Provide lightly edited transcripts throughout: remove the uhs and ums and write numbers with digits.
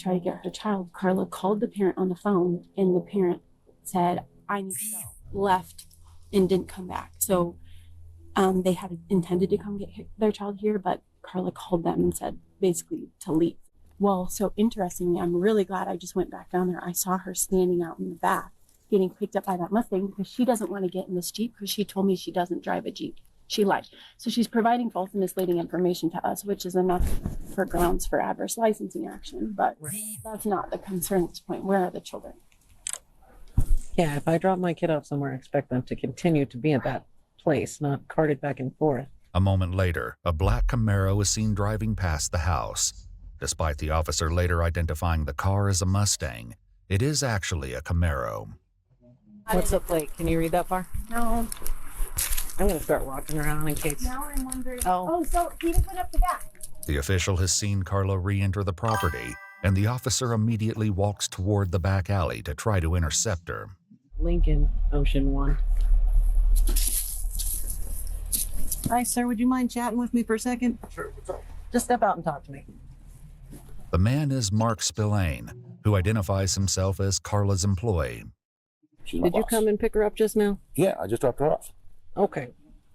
Try to get her child. Carla called the parent on the phone, and the parent said, I need to go. Left and didn't come back. So they had intended to come get their child here, but Carla called them and said basically to leave. Well, so interestingly, I'm really glad I just went back down there. I saw her standing out in the back getting picked up by that Mustang because she doesn't want to get in this Jeep because she told me she doesn't drive a Jeep. She lied. So she's providing false and misleading information to us, which is enough for grounds for adverse licensing action. But that's not the concern at this point. Where are the children? Yeah, if I drop my kid off somewhere, I expect them to continue to be at that place, not carted back and forth. A moment later, a black Camaro is seen driving past the house. Despite the officer later identifying the car as a Mustang, it is actually a Camaro. What's the plate? Can you read that far? No. I'm going to start walking around in case. Now I'm wondering. Oh, so he just went up the back. The official has seen Carla re-enter the property, and the officer immediately walks toward the back alley to try to intercept her. Lincoln, Ocean 1. Hi, sir. Would you mind chatting with me for a second? Sure. Just step out and talk to me. The man is Mark Spillane, who identifies himself as Carla's employee. Did you come and pick her up just now? Yeah, I just dropped her off. Okay.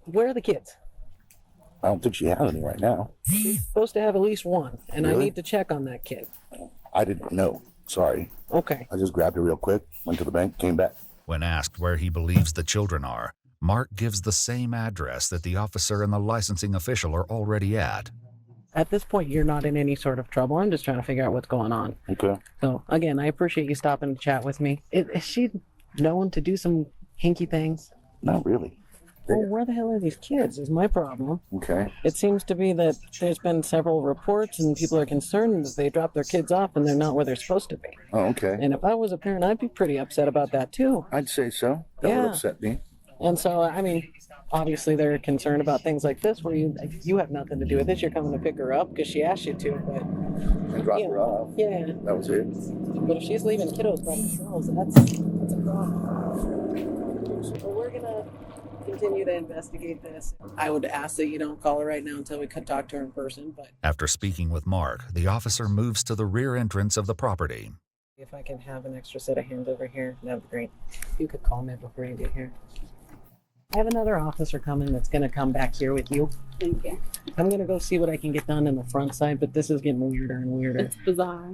Where are the kids? I don't think she has any right now. She's supposed to have at least one, and Really? I need to check on that kid. I didn't know. Sorry. Okay. I just grabbed her real quick, went to the bank, came back. When asked where he believes the children are, Mark gives the same address that the officer and the licensing official are already at. At this point, you're not in any sort of trouble. I'm just trying to figure out what's going on. Okay. So, again, I appreciate you stopping to chat with me. Is she known to do some hinky things? Not really. Well, where the hell are these kids is my problem. Okay. It seems to be that there's been several reports and people are concerned that they drop their kids off and they're not where they're supposed to be. Oh, okay. And if I was a parent, I'd be pretty upset about that too. I'd say so. That Yeah. would upset me. And so, I mean, obviously they're concerned about things like this where you have nothing to do with this. You're coming to pick her up because she asked you to, but... And drop her off. Yeah. That was it. But if she's leaving kiddos by themselves, that's a problem. So we're going to continue to investigate this. I would ask that you don't call her right now until we could talk to her in person, but... After speaking with Mark, the officer moves to the rear entrance of the property. If I can have an extra set of hands over here, that'd be great. You could call me before you get here. I have another officer coming that's going to come back here with you. Thank you. I'm going to go see what I can get done in the front side, but this is getting weirder and weirder. It's bizarre.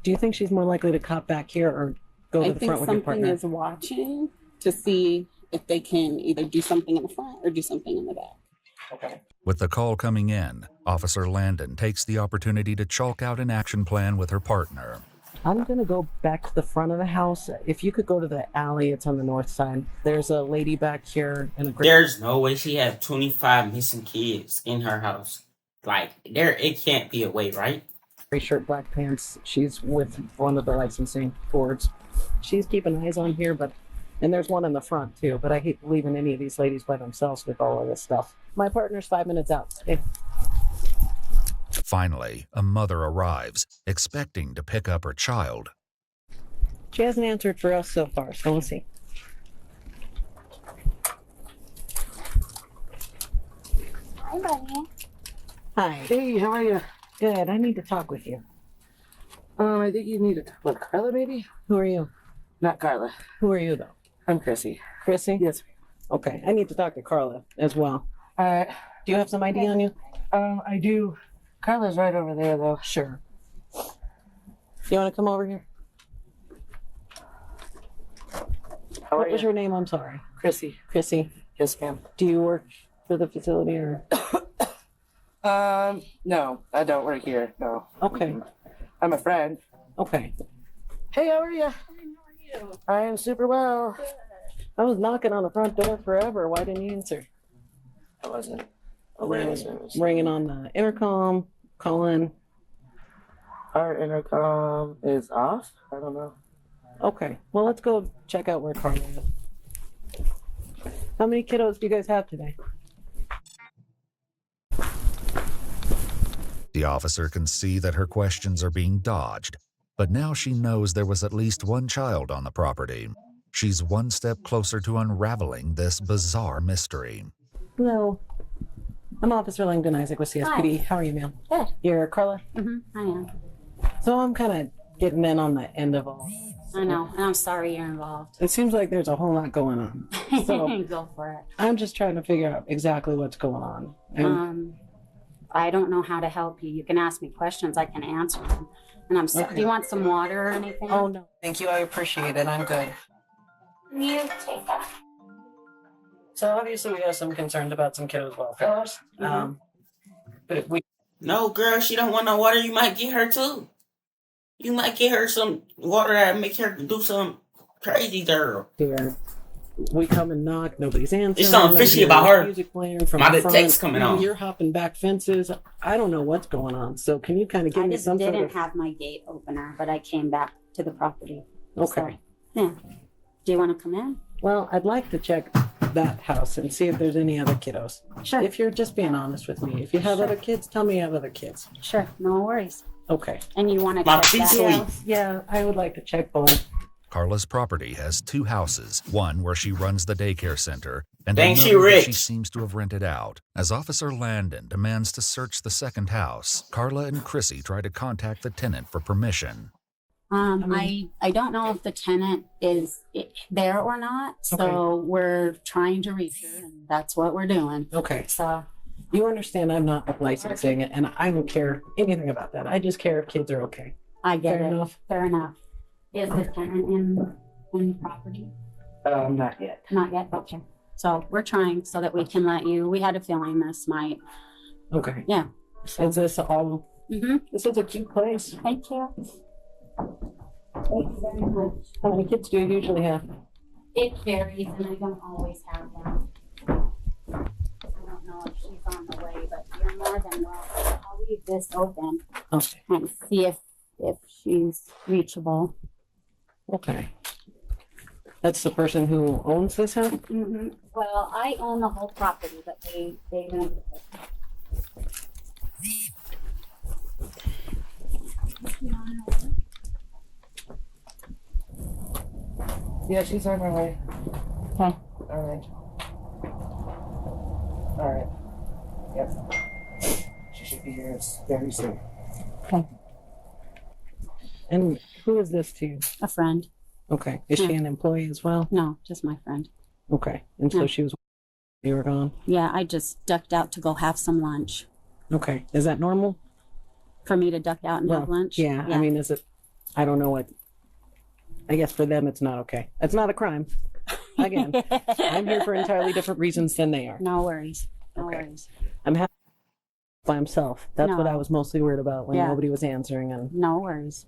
Do you think she's more likely to cop back here or go to the front with your partner? I think something is watching to see if they can either do something in the front or do something in the back. Okay. With the call coming in, Officer Landon takes the opportunity to chalk out an action plan with her partner. I'm going to go back to the front of the house. If you could go to the alley, it's on the north side. There's a lady back here in a gray... There's no way she has 25 missing kids in her house. Like, it can't be a way, right? Gray shirt, black pants. She's with one of the licensing boards. She's keeping eyes on here, but... And there's one in the front, too. But I hate leaving any of these ladies by themselves with all of this stuff. My partner's 5 minutes out. Okay. Finally, a mother arrives, expecting to pick up her child. She hasn't answered for us so far, so we'll see. Hi, buddy. Hi. Hey, how are you? Good. I need to talk with you. I think you need to talk with Carla, maybe? Who are you? Not Carla. Who are you, though? I'm Chrissy. Chrissy? Yes. Okay. I need to talk to Carla as well. All right. Do you have some ID on you? I do. Carla's right over there, though. Sure. You want to come over here? How are What was you? your name? I'm sorry. Chrissy. Chrissy. Yes, ma'am. Do you work for the facility or? No, I don't work here. No. Okay. I'm a friend. Okay. Hey, how are you? I am super well. I was knocking on the front door forever. Why didn't you answer? I wasn't. Ringing on the intercom, calling. Our intercom is off? I don't know. Okay. Well, let's go check out where Carla is. How many kiddos do you guys have today? The officer can see that her questions are being dodged, but now she knows there was at least one child on the property. She's one step closer to unraveling this bizarre mystery. Hello. I'm Officer Langdon Isaac with CSPD. How are you, ma'am? Good. You're Carla? I am. So I'm kind of getting in on the end of all this. I know, and I'm sorry you're involved. It seems like there's a whole lot going on. So Go for it. I'm just trying to figure out exactly what's going on. And I don't know how to help you. You can ask me questions, I can answer them. And I'm sorry. Okay. Do you want some water or anything? oh no, thank you. I appreciate it. I'm good. You take that. So obviously we have some concerns about some kiddos' welfare. But we No, girl, she don't want no water. You might get her too. You might get her some water that make her do some crazy, girl. here. We come and knock, nobody's answering. There's something I fishy hear about her. Music playing from My the front. text coming on. You're hopping back fences. I don't know what's going on. So can you kind of give I me just some didn't sort of... have my gate opener, but I came back to the property. Okay. So, yeah. Do you want to come in? Well, I'd like to check that house and see if there's any other kiddos. Sure. If you're just being honest with me. If you have other kids, tell me you have other kids. Sure. No worries. Okay. And you want to My check feet that sweet. house? Yeah, I would like to check both. Carla's property has 2 houses, one where she runs the daycare center, and Dang, she another that rich. she seems to have rented out. As Officer Landon demands to search the second house, Carla and Chrissy try to contact the tenant for permission. I don't know if the tenant is there or not, so we're trying to reach her, and that's what we're doing. Okay. So, You understand I'm not licensing it, and I don't care anything about that. I just care if kids are okay. I get Fair it. enough. Fair enough. Is the tenant in the property? Not yet. Not yet. Okay. So we're trying so that we can let you. We had a feeling this might. Okay. Yeah. Is this all... Mm-hmm. This is a cute place. Thank you. Thank you very much. How many kids do you usually have? It varies, and I don't always have them. I don't know if she's on the way, but you're more than welcome. I'll leave this open Okay. and see if she's reachable. Okay. That's the person who owns this house? Mm-hmm. Well, I own the whole property, but they rent it. Yeah, she's on her way. Okay. All right. All right. Yep. She should be here very soon. Okay. And who is this to you? A friend. Okay. Is she an employee as well? No, just my friend. Okay. And so Yeah. she was... You were gone? Yeah, I just ducked out to go have some lunch. Okay. Is that normal? For me to duck out and have lunch? Yeah. I mean, is it... I don't know what... I guess for them, it's not okay. It's not a crime. Again, I'm here for entirely different reasons than they are. No worries. No Okay. worries. I'm happy by himself. That's what No. I was mostly worried about when Yeah. nobody was answering. And No worries.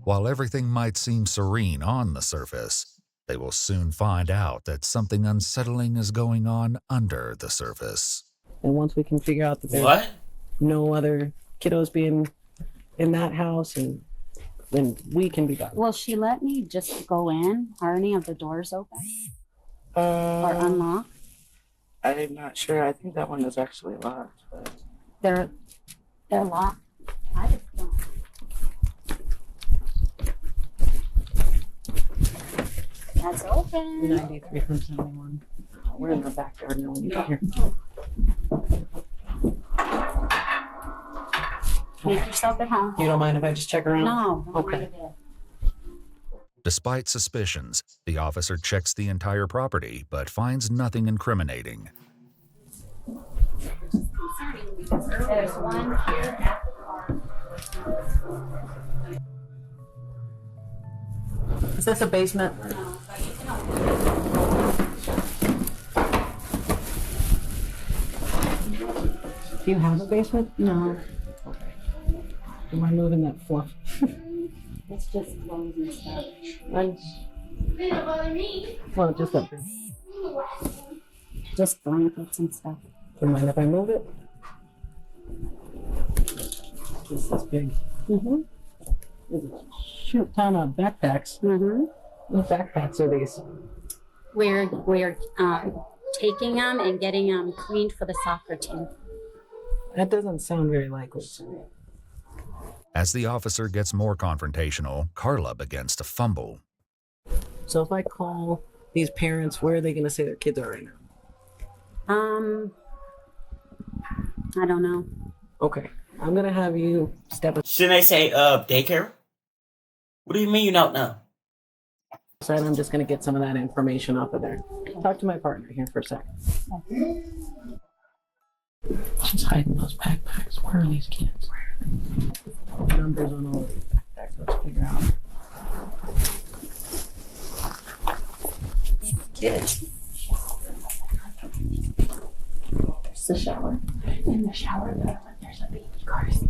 While everything might seem serene on the surface, they will soon find out that something unsettling is going on under the surface. once we can figure out that there's What? no other kiddos being in that house, and then we can be done. Will she let me just go in? Are any of the doors open or unlocked? I'm not sure. I think that one is actually locked. But... They're locked. I just don't. That's open. 93 from 71. We're in the backyard now when you get here. Make yourself at home. You don't mind if I just check around? No. Don't Okay. worry about it. Despite suspicions, the officer checks the entire property but finds nothing incriminating. There's one here at the car. Is this a basement? No, but you can open Do you have a basement? it. No. Okay. Am I moving that fluff? It's just clothes and stuff. Well, just up there. Just blankets and stuff. Do you mind if I move it? This is big. Mm-hmm. There's a shoot ton of backpacks. Mm-hmm. What backpacks are these? We're taking them and getting them cleaned for the soccer team. That doesn't sound very likely. As the officer gets more confrontational, Carla begins to fumble. So if I call these parents, where are they going to say their kids are right now? I don't know. Okay. I'm going to have you step Shouldn't they say daycare? What do you mean you don't know? So I'm just going to get some of that information off of there. Talk to my partner here for a second. She's hiding those backpacks. Where are these kids? Numbers on all of these backpacks. Let's figure out. Kids. There's the shower. In the shower, there's a baby car seat.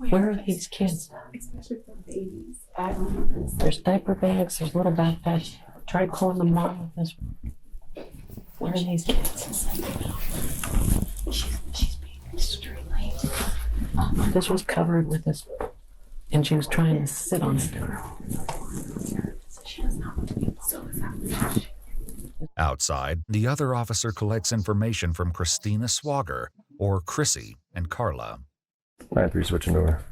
Where are these kids? Especially for babies. There's diaper bags, there's little backpacks. Try calling the mom with this. Where are these kids? She's being extremely. This was covered with this, and she was trying to sit on it. Outside, the other officer collects information from Christina Swagger, or Chrissy, and Carla. 9-3 switching over.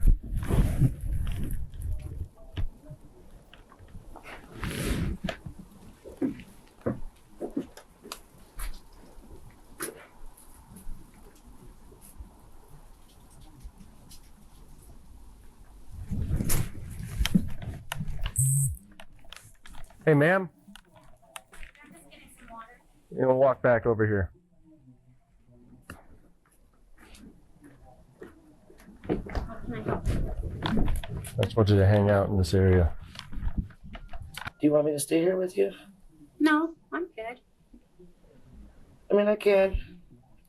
Hey, ma'am. You know, walk back over here. I just want you to hang out in this area. Do you want me to stay here with you? No, I'm good. I mean, I can. It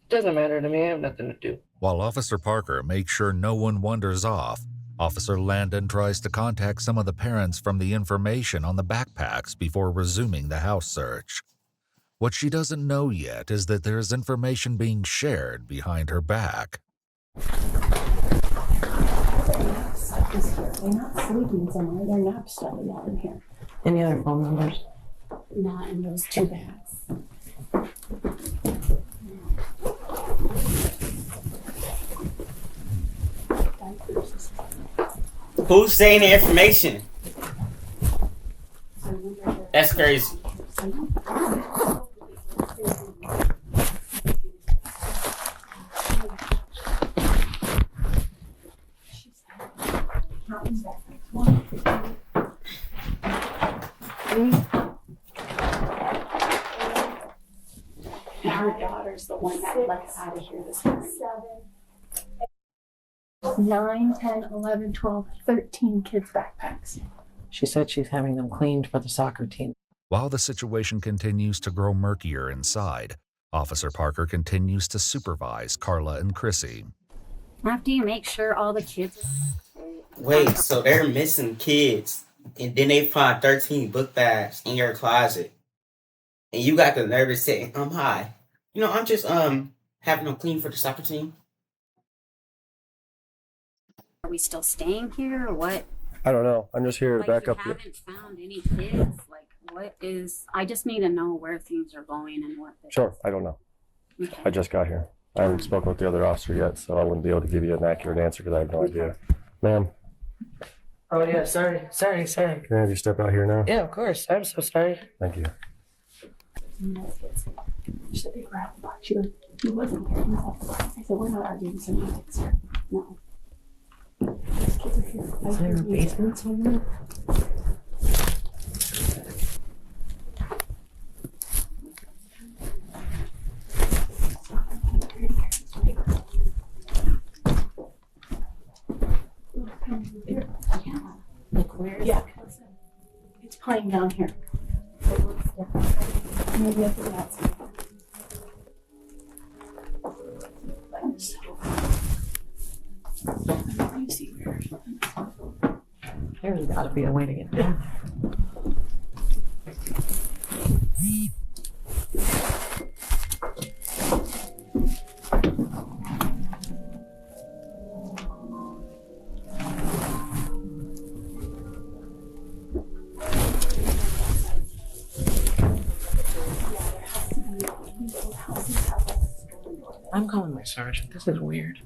doesn't matter to me. I have nothing to do. While Officer Parker makes sure no one wanders off, Officer Landon tries to contact some of the parents from the information on the backpacks before resuming the house search. What she doesn't know yet is that there's information being shared behind her back. They're not sleeping somewhere. They're nap study out in here. Any other phone numbers? Not in those two bags. Who's saying the information? That's crazy. Our daughter's the one that left out of here this morning. 9, 10, 11, 12, 13 kids' backpacks. She said she's having them cleaned for the soccer team. While the situation continues to grow murkier inside, Officer Parker continues to supervise Carla and Chrissy. After you make sure all the kids. Wait, so they're missing kids, and then they find 13 book bags in your closet, and you got the nerve to say, hi. You know, I'm just having them clean for the soccer team. Are we still staying here or what? I don't know. I'm just here to back up. You haven't found any kids. Like, what is? I just need to know where things are going and what. Sure, I don't know. Okay. I just got here. I haven't spoken with the other officer yet, so I wouldn't be able to give you an accurate answer because I have no idea. Ma'am, Oh, yeah. Sorry. can I have you step out here now? Yeah, of course. I'm so sorry. Thank you. She said they grabbed the box. She goes, he wasn't here. He was at the box. I said, we're not arguing semantics here. No. These kids are here. Is there a basement somewhere? Like where? Yeah. It's playing down here. Maybe I think that's it. You see where? There's got to be a way to get down. I'm calling my sergeant. This is weird.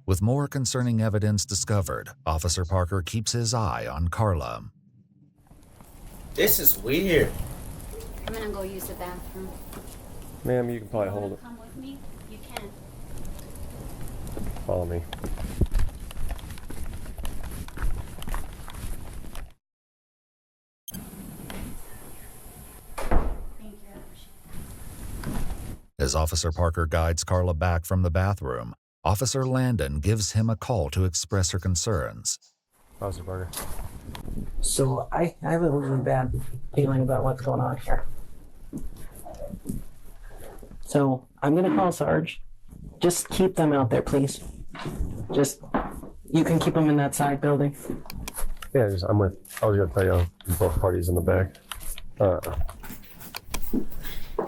With more concerning evidence discovered, Officer Parker keeps his eye on Carla. This is weird. I'm gonna go use the bathroom. Ma'am, you can probably hold it. Come with me. You can. Follow me. As Officer Parker guides Carla back from the bathroom, Officer Landon gives him a call to express her concerns. Officer Parker. So I have a really bad feeling about what's going on here. So I'm gonna call Sarge. Just keep them out there, please. You can keep them in that side building. Yeah, I was gonna tell you both parties in the back.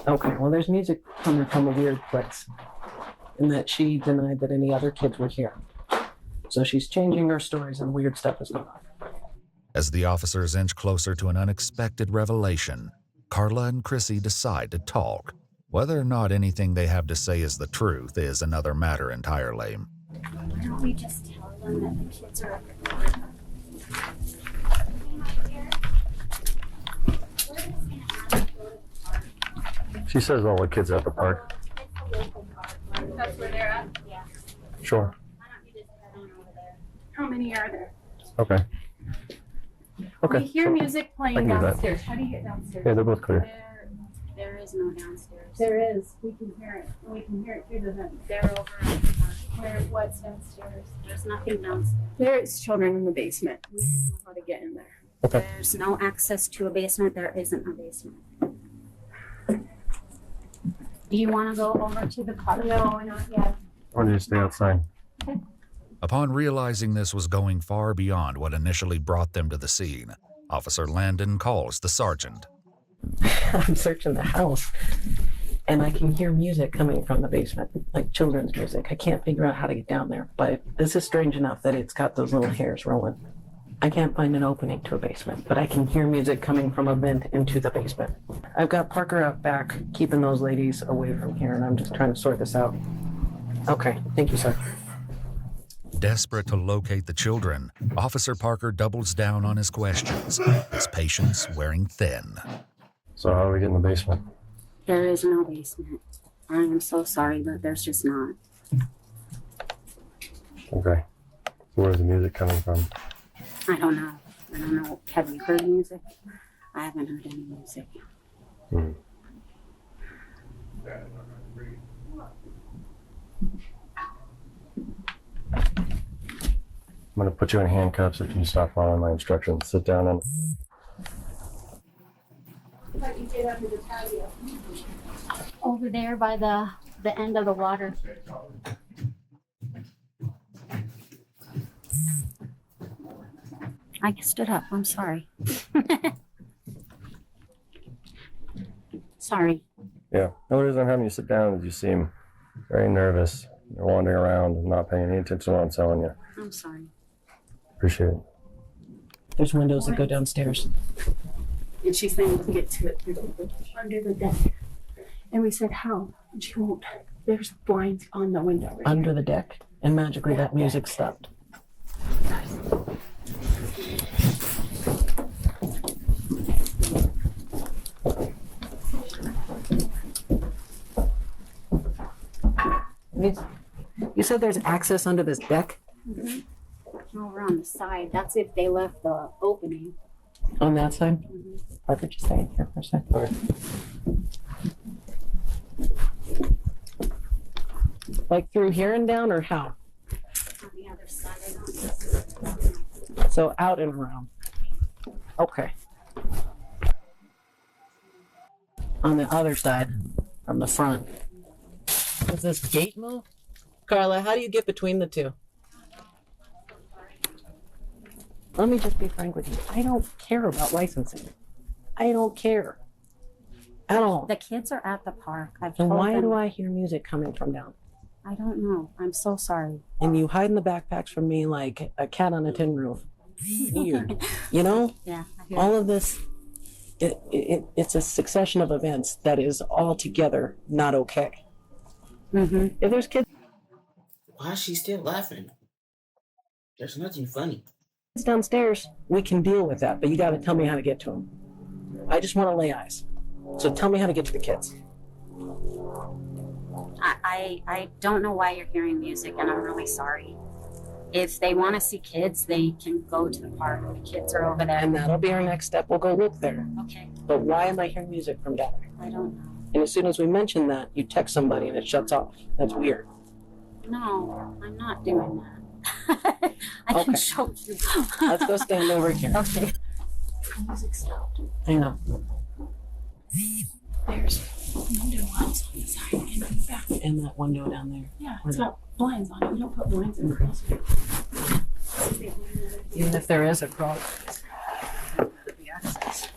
Okay, well, there's music coming from a weird place, in that she denied that any other kids were here. So she's changing her stories and weird stuff is going on. As the officers inch closer to an unexpected revelation, Carla and Chrissy decide to talk. Whether or not anything they have to say is the truth is another matter entirely. Why don't we just tell them that the kids are at the park? We're just gonna ask them to go to the park. She says all the kids are at the park. It's a local park. That's where they're at? Yeah. Sure. Why don't you just head on over there? How many are there? Okay. Okay. We hear music I playing can do that. downstairs. How do you get downstairs? Yeah, they're both clear. There is no downstairs. There is. We can hear it. We can hear it through the vent. They're over at the park. Where, what's downstairs? There's nothing downstairs. There's children in the basement. We don't know how to get in there. Okay. There's no access to a basement. There isn't a basement. Do you want to go over to the park? No, not yet. I want you to stay outside. Upon realizing this was going far beyond what initially brought them to the scene, Officer Landon calls the sergeant. I'm searching the house, and I can hear music coming from the basement, like children's music. I can't figure out how to get down there, but this is strange enough that it's got those little hairs rolling. I can't find an opening to a basement, but I can hear music coming from a vent into the basement. I've got Parker out back, keeping those ladies away from here, and I'm just trying to sort this out. Okay, thank you, sir. Desperate to locate the children, Officer Parker doubles down on his questions, his patience wearing thin. So how do we get in the basement? There is no basement. I am so sorry, but there's just not. Okay. So where's the music coming from? I don't know. I don't know. Have you heard music? I haven't heard any music. Hmm. I'm gonna put you in handcuffs if you stop following my instructions. Sit down and But you get under the patio. Over there by the end of the water. I stood up. I'm sorry. Sorry. yeah. The only reason I'm having you sit down is you seem very nervous. You're wandering around and not paying any attention to what I'm telling you. I'm sorry. Appreciate it. There's windows that go downstairs. And she's saying we can get to it under the deck. And we said, how? And she won't. There's blinds on the window. Right Under the deck, and magically that music stopped. You said there's access under this deck? Over on the side. That's if they left the opening. On that side? Parker, just stay in here for a second. Okay. Like through here and down, or how? On the other side. So out and around. Okay. On the other side, from the front. Does this gate move? Carla, how do you get between the two? Let me just be frank with you. I don't care about licensing. I don't care. At all. The kids are at the park. I've And told why them. do I hear music coming from down? I don't know. I'm so sorry. And you hide in the backpacks from me like a cat on a tin roof. Weird. You know? Yeah. I hear All of this, it's a succession of events that is altogether not okay. Mm-hmm. If there's kids Why is she still laughing? There's nothing funny. downstairs, we can deal with that, but you got to tell me how to get to them. I just want to lay eyes. So tell me how to get to the kids. I don't know why you're hearing music, and I'm really sorry. If they want to see kids, they can go to the park. The kids are over there. And that'll be our next step. We'll go look there. Okay. But why am I hearing music from down there? I don't know. And as soon as we mention that, you text somebody and it shuts off. That's weird. No, I'm not doing that. I Okay. can show you. Let's go stand over here. Okay. Music stopped. Hang on. There's window ones on the side and in the back. And that window down there. Yeah, it's got blinds on it. We don't put blinds in girls. Even if there is a crawl. The access.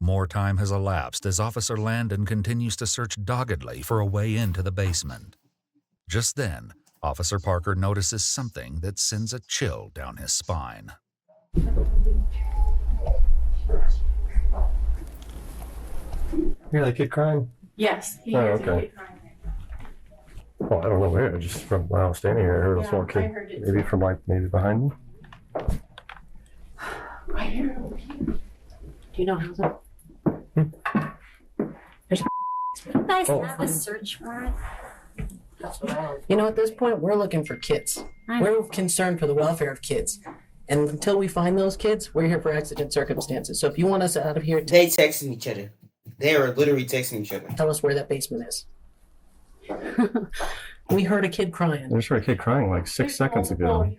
More time has elapsed as Officer Landon continues to search doggedly for a way into the basement. Just then, Officer Parker notices something that sends a chill down his spine. Hear that kid crying? Yes, he Oh, hears okay. it crying. Well, I don't know where. Just from when I was standing here, I heard a Yeah, small I kid. heard it Maybe too. from maybe behind me. Right here. Over here. Do you know how's it? You guys Oh. have a search warrant? You know, at this point, we're looking for kids. We're concerned for the welfare of kids. And until we find those kids, we're here for exigent circumstances. So if you want us out of here, They texting each other. They were literally texting each other. tell us where that basement is. We heard a kid I crying. just heard a kid crying like 6 seconds ago.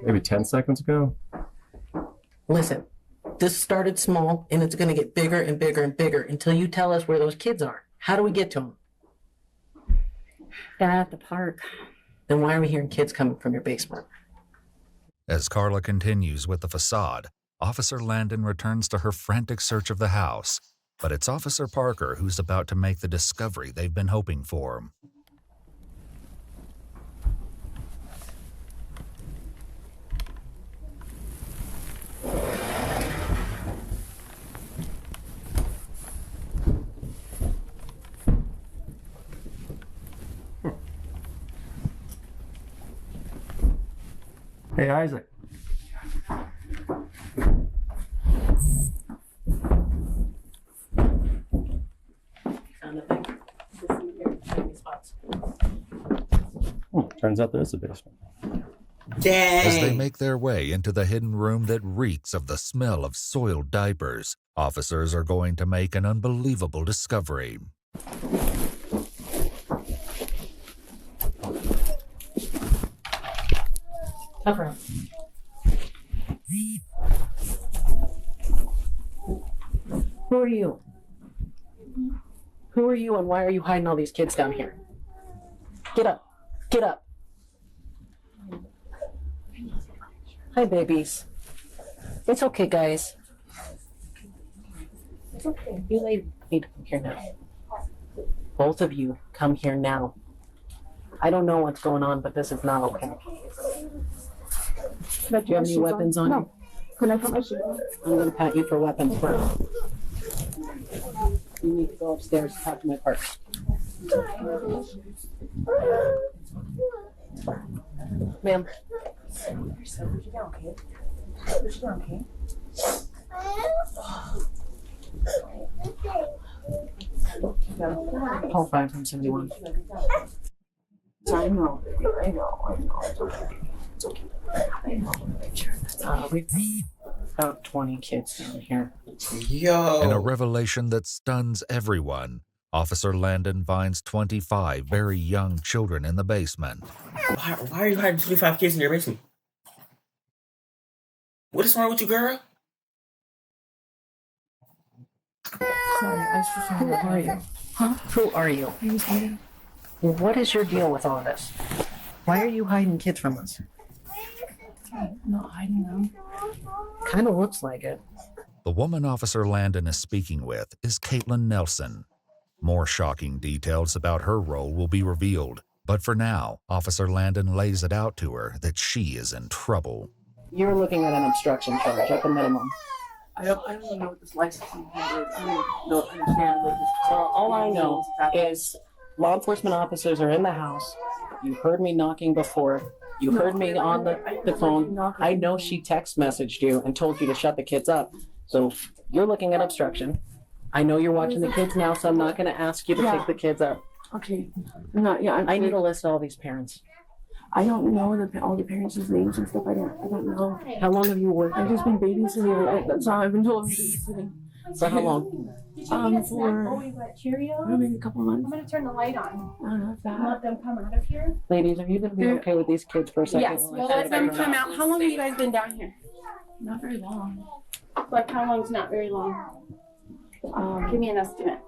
Maybe 10 seconds ago. Listen, this started small and it's going to get bigger and bigger and bigger until you tell us where those kids are. How do we get to them? They're at the park. Then why are we hearing kids coming from your basement? As Carla continues with the facade, Officer Landon returns to her frantic search of the house, but it's Officer Parker who's about to make the discovery they've been hoping for. Hey, Isaac. Found nothing. Spots. Turns out there's a basement. Dang. As they make their way into the hidden room that reeks of the smell of soiled diapers, officers are going to make an unbelievable discovery. Cover up. Who are you? Who are you and why are you hiding all these kids down here? Get up. Get up. Hi, babies. It's okay, guys. It's okay. You ladies need to come here now. Both of you come here now. I don't know what's going on, but this is not okay. Do you have any weapons on you? Can I put my shoes on? I'm going to pat you for weapons first. You need to go upstairs and talk to my partner. Ma'am. Call 571. I know. It's okay. We've about 20 kids down here. Yo. In a revelation that stuns everyone, Officer Landon finds 25 very young children in the basement. Why are you hiding 25 kids in your basement? What is wrong with you, girl? Sorry, I was just Who are you? Huh? Who are you? I was hiding. What is your deal with all this? Why are you hiding kids from us? I'm not hiding them. Kind of looks like it. The woman Officer Landon is speaking with is Caitlin Nelson. More shocking details about her role will be revealed, but for now, Officer Landon lays it out to her that she is in trouble. You're looking at an obstruction charge at the minimum. I don't know what this licensing thing is. I don't understand what this. All I know is law enforcement officers are in the house. You heard me knocking before. You heard me on the phone. I know she text messaged you and told you to shut the kids up. So you're looking at obstruction. I know you're watching the kids now, so I'm not going to ask you to pick the kids up. Okay. No, yeah. I need a list of all these parents. I don't know all the parents' names and stuff. I don't know. How long have you worked? I've just been babysitting here. That's all I've been told. Babysitting. For how long? For maybe a couple of months. I'm gonna turn the light on. I don't know if that. Let them come out of here. Ladies, are you going to be okay with these kids for a second? Yes, while I we'll set let it them back come up? out. How long have you guys been down here? Not very long. Like how long's not very long? Give me an estimate.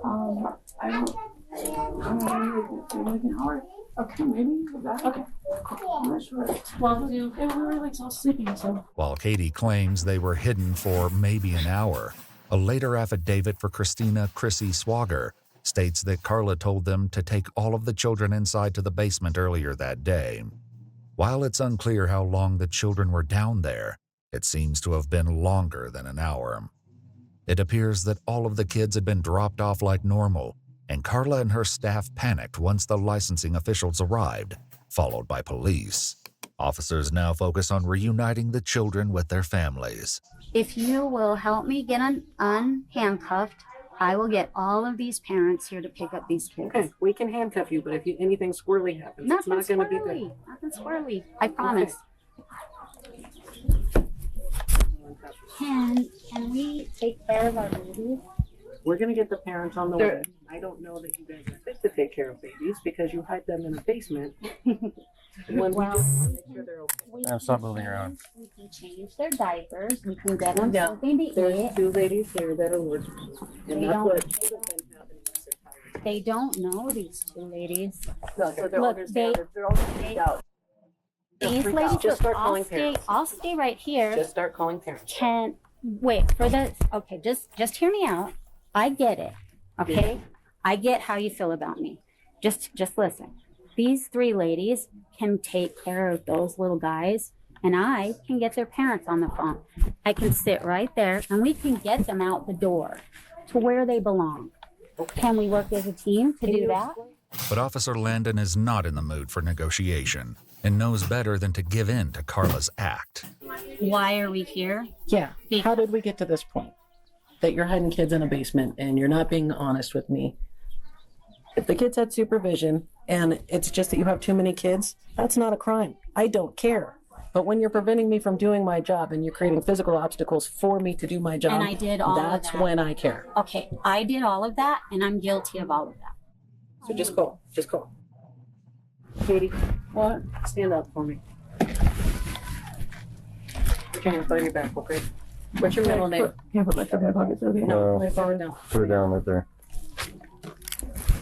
I don't know, like an hour. Okay, maybe that. Okay, cool. I'm not sure. Well, do We were like all sleeping, so. While Katie claims they were hidden for maybe an hour, a later affidavit for Christina Chrissy Swager states that Carla told them to take all of the children inside to the basement earlier that day. While it's unclear how long the children were down there, it seems to have been longer than an hour. It appears that all of the kids had been dropped off like normal, and Carla and her staff panicked once the licensing officials arrived, followed by police. Officers now focus on reuniting the children with their families. if you will help me get unhandcuffed, I will get all of these parents here to pick up these kids. Okay, we can handcuff you, but if anything squirrely happens, Nothing it's not going to be squirrely. good. Nothing squirrely. I promise. Can we take care of our babies? We're going to get the parents on the way. I don't know that you guys are fit to take care of babies because you hide them in the basement. When we just make sure they're okay. Stop moving around. We can change their diapers. We can get them Yeah. something to There's eat. 2 ladies here that are working. They And that's don't- what should have been happening this entire time. They don't know these two ladies. No, so they're Look, understanding. They're all freaked out. They're These freaked ladies, out. Just look, start calling parents. I'll stay right here. Just start calling parents. Can wait for the okay, just hear me out. I get it. Okay? I get how you feel about me. Just listen. These 3 ladies can take care of those little guys, and I can get their parents on the phone. I can sit right there and we can get them out the door to where they belong. Can we work as a team to do that? But Officer Landon is not in the mood for negotiation and knows better than to give in to Carla's act. Why are we here? Yeah. How did we get to this point? That you're hiding kids in a basement and you're not being honest with me. If the kids had supervision and it's just that you have too many kids, that's not a crime. I don't care. But when you're preventing me from doing my job and you're creating physical obstacles for me to do my job, And I did all of that's that. when I care. Okay, I did all of that and I'm guilty of all of that. So just call. Just call. Katie, What? stand up for me. Put your hands behind your back, okay? What's your middle name? Can't put my stuff in my pockets, okay? No. Lay forward now. Put it down right there.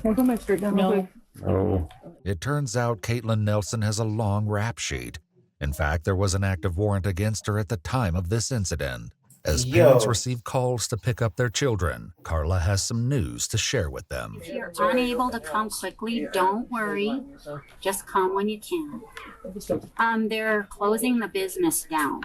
Can I put my skirt down real quick? Oh, It turns out Caitlin Nelson has a long rap sheet. In fact, there was an active warrant against her at the time of this incident. As parents receive calls to pick up their children, Carla has some news to share with them. If you're unable to come quickly, don't worry. Just come when you can. They're closing the business down.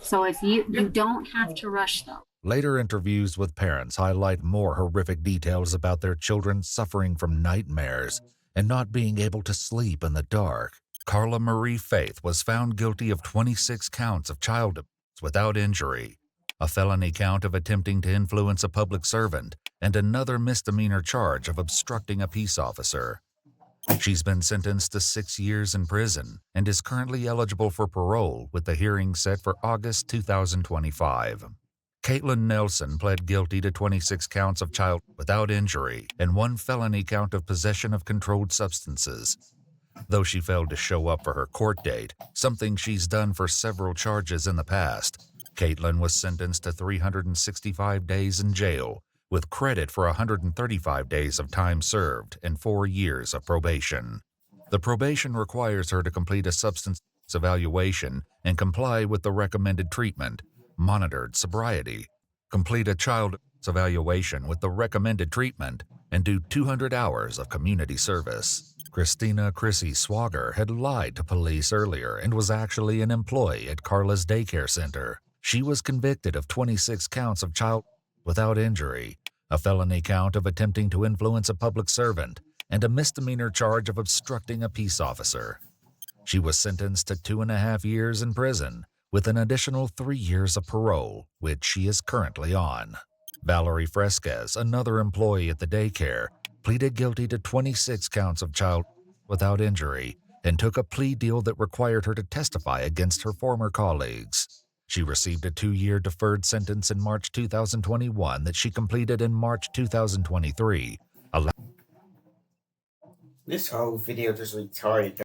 So if you don't have to rush though. Later interviews with parents highlight more horrific details about their children suffering from nightmares and not being able to sleep in the dark. Carla Marie Faith was found guilty of 26 counts of child abuse without injury, a felony count of attempting to influence a public servant, and another misdemeanor charge of obstructing a peace officer. She's been sentenced to 6 years in prison and is currently eligible for parole with the hearing set for August 2025. Caitlin Nelson pled guilty to 26 counts of child without injury and 1 felony count of possession of controlled substances. Though she failed to show up for her court date, something she's done for several charges in the past, Caitlin was sentenced to 365 days in jail, with credit for 135 days of time served and 4 years of probation. The probation requires her to complete a substance evaluation and comply with the recommended treatment, monitored sobriety, complete a child evaluation with the recommended treatment, and do 200 hours of community service. Christina Chrissy Swager had lied to police earlier and was actually an employee at Carla's daycare center. She was convicted of 26 counts of child without injury, a felony count of attempting to influence a public servant, and a misdemeanor charge of obstructing a peace officer. She was sentenced to 2.5 years in prison, with an additional 3 years of parole, which she is currently on. Valerie Fresquez, another employee at the daycare, pleaded guilty to 26 counts of child without injury and took a plea deal that required her to testify against her former colleagues. She received a 2-year deferred sentence in March 2021 that she completed in March 2023. This whole video just retarded.